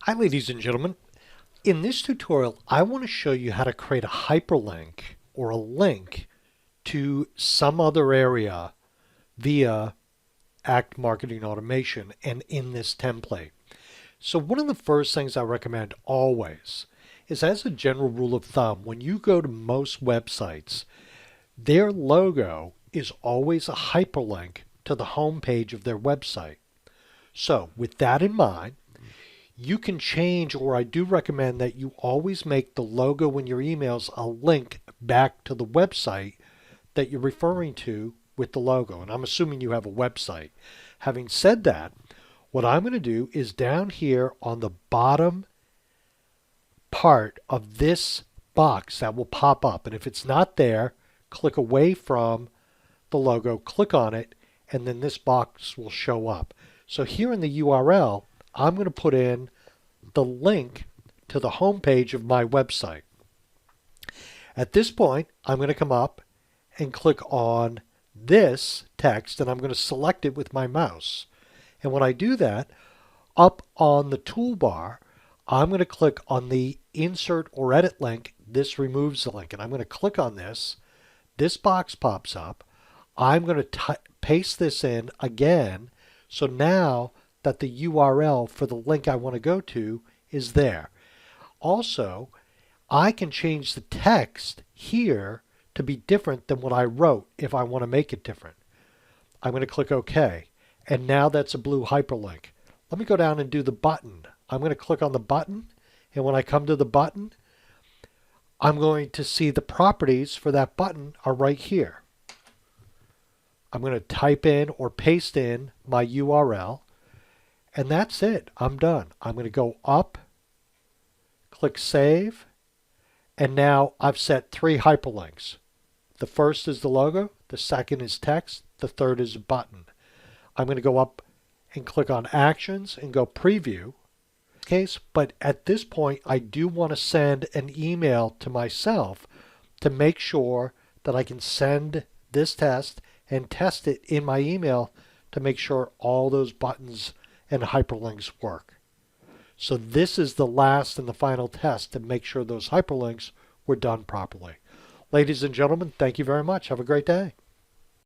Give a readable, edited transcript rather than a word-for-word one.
Hi ladies and gentlemen. In this tutorial, I want to show you how to create a hyperlink or a link to some other area via Act Marketing Automation and in this template. So one of the first things I recommend always is, as a general rule of thumb, when you go to most websites, their logo is always a hyperlink to the home page of their website. So with that in mind, you can change, or I do recommend that you always make the logo in your emails a link back to the website that you're referring to with the logo. And I'm assuming you have a website. Having said that, what I'm going to do is down here on the bottom part of this box that will pop up. And if it's not there, click away from the logo, click on it, and then this box will show up. So here in the URL, I'm going to put in the link to the home page of my website. At this point, I'm going to come up and click on this text, and I'm going to select it with my mouse. And when I do that, up on the toolbar, I'm going to click on the Insert or Edit link. This removes the link, and I'm going to click on this. This box pops up. I'm going to paste this in again. So now that the URL for the link I want to go to is there. Also, I can change the text here to be different than what I wrote if I want to make it different. I'm going to click OK. And now that's a blue hyperlink. Let me go down and do the button. I'm going to click on the button. And when I come to the button, I'm going to see the properties for that button are right here. I'm going to type in or paste in my URL. And that's it. I'm done. I'm going to go up, click Save, and now I've set 3 hyperlinks. The first is the logo, the second is text, the third is a button. I'm going to go up and click on Actions and go Preview. But at this point, I do want to send an email to myself to make sure that I can send this test and test it in my email to make sure all those buttons and hyperlinks work. So this is the last and the final test to make sure those hyperlinks were done properly. Ladies and gentlemen, thank you very much. Have a great day.